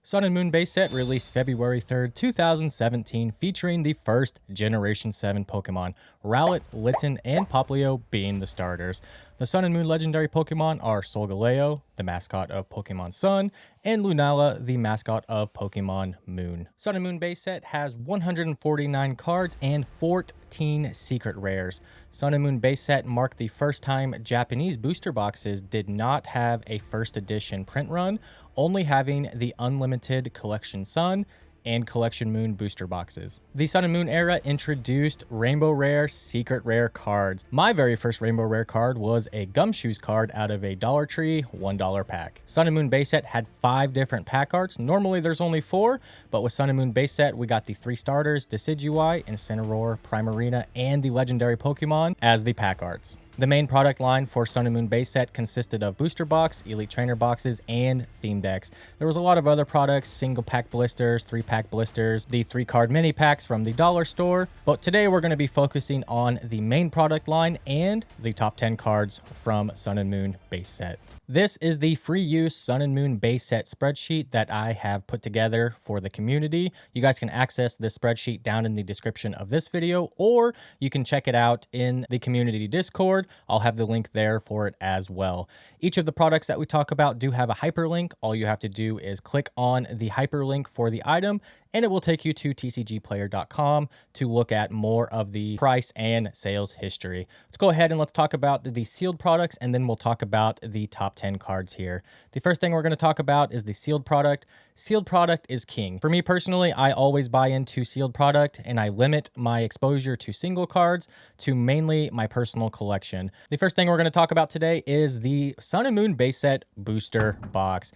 Sun and Moon base set released February 3rd, 2017, featuring the first Generation 7 Pokemon, Rowlet, Litten, and Popplio being the starters. The Sun and Moon legendary Pokemon are Solgaleo, the mascot of Pokemon Sun, and Lunala, the mascot of Pokemon Moon. Sun and Moon base set has 149 cards and 14 secret rares. Sun and Moon base set marked the first time Japanese booster boxes did not have a first edition print run, only having the unlimited Collection Sun and Collection Moon booster boxes. The Sun and Moon era introduced Rainbow Rare, Secret Rare cards. My very first Rainbow Rare card was a Gumshoes card out of a Dollar Tree $1 pack. Sun and Moon base set had 5 different pack arts. Normally there's only 4, but with Sun and Moon base set, we got the 3 starters, Decidueye, Incineroar, Primarina, and the legendary Pokemon as the pack arts. The main product line for Sun and Moon base set consisted of booster box, elite trainer boxes, and theme decks. There was a lot of other products, single pack blisters, 3-pack blisters, the 3-card mini packs from the dollar store, but today we're going to be focusing on the main product line and the top 10 cards from Sun and Moon base set. This is the free use Sun and Moon base set spreadsheet that I have put together for the community. You guys can access this spreadsheet down in the description of this video, or you can check it out in the community Discord. I'll have the link there for it as well. Each of the products that we talk about do have a hyperlink. All you have to do is click on the hyperlink for the item, and it will take you to tcgplayer.com to look at more of the price and sales history. Let's go ahead and let's talk about the sealed products, and then we'll talk about the top 10 cards here. The first thing we're going to talk about is the sealed product. Sealed product is king. For me personally, I always buy into sealed product, and I limit my exposure to single cards to mainly my personal collection. The first thing we're going to talk about today is the Sun and Moon base set booster box.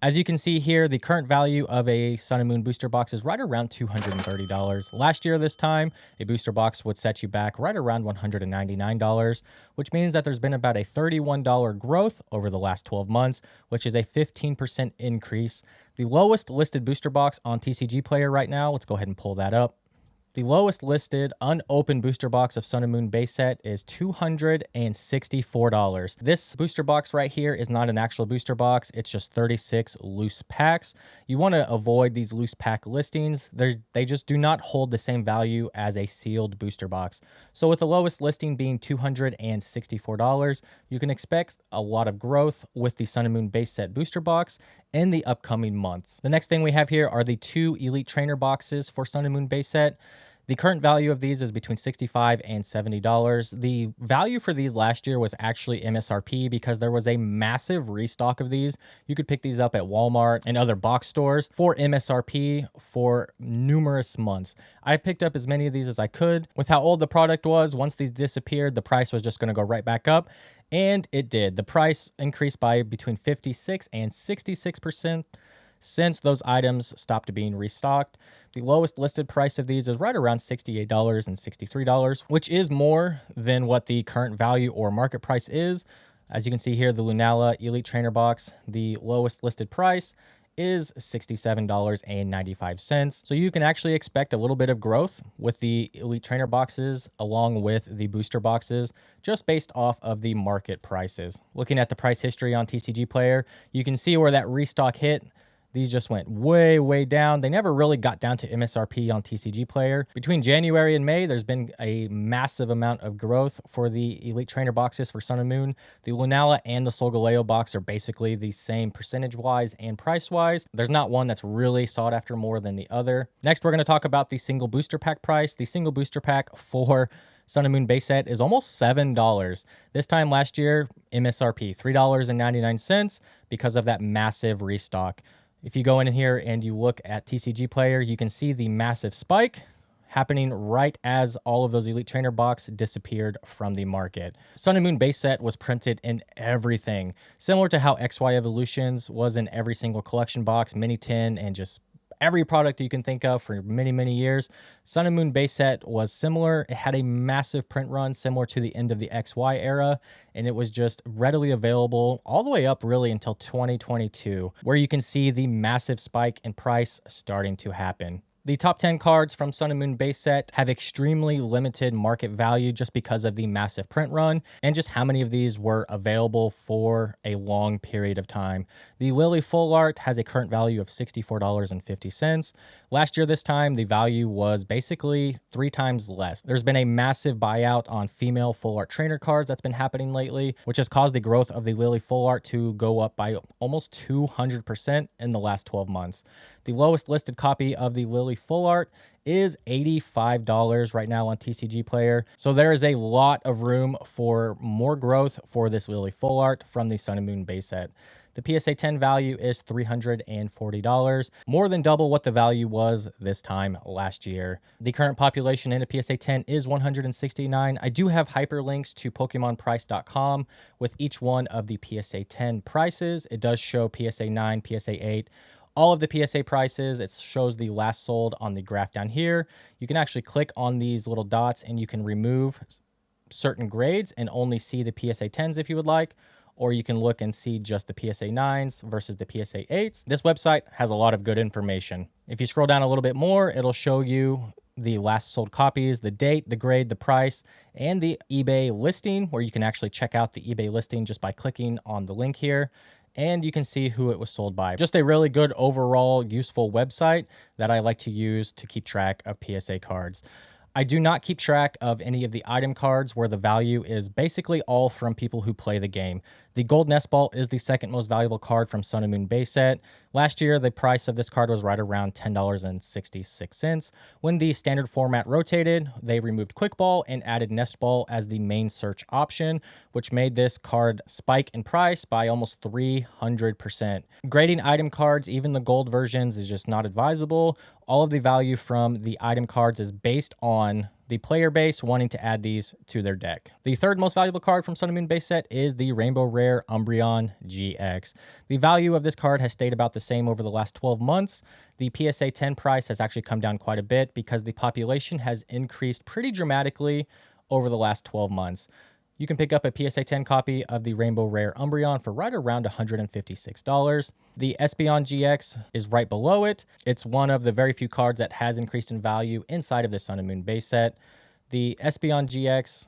As you can see here, the current value of a Sun and Moon booster box is right around $230. Last year this time, a booster box would set you back right around $199, which means that there's been about a $31 growth over the last 12 months, which is a 15% increase. The lowest listed booster box on TCG Player right now, let's go ahead and pull that up. The lowest listed unopened booster box of Sun and Moon base set is $264. This booster box right here is not an actual booster box. It's just 36 loose packs. You want to avoid these loose pack listings. They just do not hold the same value as a sealed booster box. So with the lowest listing being $264, you can expect a lot of growth with the Sun and Moon base set booster box in the upcoming months. The next thing we have here are the 2 elite trainer boxes for Sun and Moon base set. The current value of these is between $65 and $70. The value for these last year was actually MSRP because there was a massive restock of these. You could pick these up at Walmart and other box stores for MSRP for numerous months. I picked up as many of these as I could. With how old the product was, once these disappeared, the price was just going to go right back up. And it did. The price increased by between 56 and 66% since those items stopped being restocked. The lowest listed price of these is right around $68 and $63, which is more than what the current value or market price is. As you can see here, the Lunala Elite Trainer Box, the lowest listed price is $67.95. So you can actually expect a little bit of growth with the Elite Trainer boxes along with the booster boxes just based off of the market prices. Looking at the price history on TCG Player, you can see where that restock hit. These just went way, way down. They never really got down to MSRP on TCG Player. Between January and May, there's been a massive amount of growth for the Elite Trainer boxes for Sun and Moon. The Lunala and the Solgaleo box are basically the same percentage-wise and price-wise. There's not one that's really sought after more than the other. Next, we're going to talk about the single booster pack price. The single booster pack for Sun and Moon base set is almost $7. This time last year, MSRP, $3.99 because of that massive restock. If you go in here and you look at TCG Player, you can see the massive spike happening right as all of those Elite Trainer box disappeared from the market. Sun and Moon base set was printed in everything, similar to how XY Evolutions was in every single collection box, mini tin, and just every product you can think of for many, many years. Sun and Moon base set was similar. It had a massive print run similar to the end of the XY era, and it was just readily available all the way up really until 2022, where you can see the massive spike in price starting to happen. The top 10 cards from Sun and Moon base set have extremely limited market value just because of the massive print run and just how many of these were available for a long period of time. The Lily Full Art has a current value of $64.50. Last year this time, the value was basically 3 times less. There's been a massive buyout on female Full Art trainer cards that's been happening lately, which has caused the growth of the Lily Full Art to go up by almost 200% in the last 12 months. The lowest listed copy of the Lily Full Art is $85 right now on TCG Player. So there is a lot of room for more growth for this Lily Full Art from the Sun and Moon base set. The PSA 10 value is $340, more than double what the value was this time last year. The current population in a PSA 10 is 169. I do have hyperlinks to PokemonPrice.com with each one of the PSA 10 prices. It does show PSA 9, PSA 8, all of the PSA prices. It shows the last sold on the graph down here. You can actually click on these little dots and you can remove certain grades and only see the PSA 10s if you would like, or you can look and see just the PSA 9s versus the PSA 8s. This website has a lot of good information. If you scroll down a little bit more, it'll show you the last sold copies, the date, the grade, the price, and the eBay listing, where you can actually check out the eBay listing just by clicking on the link here. And you can see who it was sold by. Just a really good overall useful website that I like to use to keep track of PSA cards. I do not keep track of any of the item cards where the value is basically all from people who play the game. The Gold Nest Ball is the second most valuable card from Sun and Moon base set. Last year, the price of this card was right around $10.66. When the standard format rotated, they removed Quick Ball and added Nest Ball as the main search option, which made this card spike in price by almost 300%. Grading item cards, even the gold versions, is just not advisable. All of the value from the item cards is based on the player base wanting to add these to their deck. The third most valuable card from Sun and Moon base set is the Rainbow Rare Umbreon GX. The value of this card has stayed about the same over the last 12 months. The PSA 10 price has actually come down quite a bit because the population has increased pretty dramatically over the last 12 months. You can pick up a PSA 10 copy of the Rainbow Rare Umbreon for right around $156. The Espeon GX is right below it. It's one of the very few cards that has increased in value inside of the Sun and Moon base set. The Espeon GX,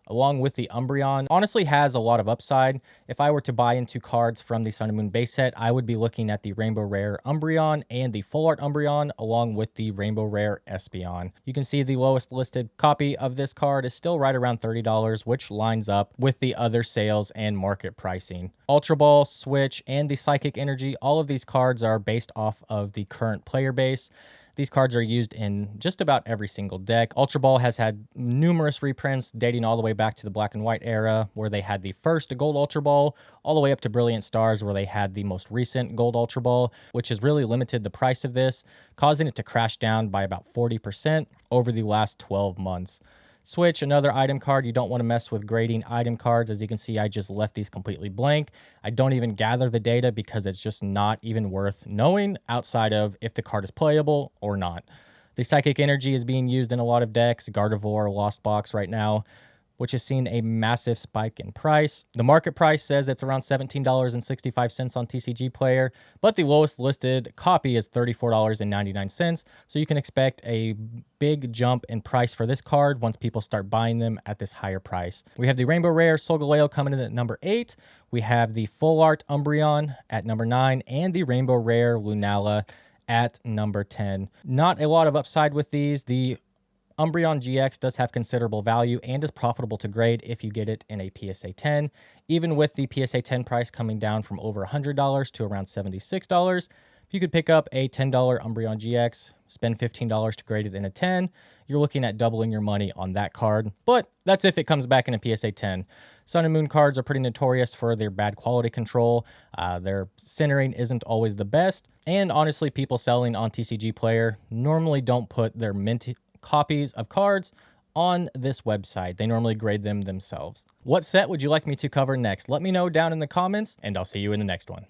along with the Umbreon, honestly has a lot of upside. If I were to buy into cards from the Sun and Moon base set, I would be looking at the Rainbow Rare Umbreon and the Full Art Umbreon, along with the Rainbow Rare Espeon. You can see the lowest listed copy of this card is still right around $30, which lines up with the other sales and market pricing. Ultra Ball, Switch, and the Psychic Energy, all of these cards are based off of the current player base. These cards are used in just about every single deck. Ultra Ball has had numerous reprints dating all the way back to the Black and White era, where they had the first Gold Ultra Ball, all the way up to Brilliant Stars, where they had the most recent Gold Ultra Ball, which has really limited the price of this, causing it to crash down by about 40% over the last 12 months. Switch, another item card. You don't want to mess with grading item cards. As you can see, I just left these completely blank. I don't even gather the data because it's just not even worth knowing outside of if the card is playable or not. The Psychic Energy is being used in a lot of decks, Gardevoir, Lost Box right now, which has seen a massive spike in price. The market price says it's around $17.65 on TCG Player, but the lowest listed copy is $34.99, so you can expect a big jump in price for this card once people start buying them at this higher price. We have the Rainbow Rare Solgaleo coming in at number 8. We have the Full Art Umbreon at number 9, and the Rainbow Rare Lunala at number 10. Not a lot of upside with these. The Umbreon GX does have considerable value and is profitable to grade if you get it in a PSA 10. Even with the PSA 10 price coming down from over $100 to around $76, if you could pick up a $10 Umbreon GX, spend $15 to grade it in a 10, you're looking at doubling your money on that card. But that's if it comes back in a PSA 10. Sun and Moon cards are pretty notorious for their bad quality control. Their centering isn't always the best. And honestly, people selling on TCG Player normally don't put their mint copies of cards on this website. They normally grade them themselves. What set would you like me to cover next? Let me know down in the comments, and I'll see you in the next one.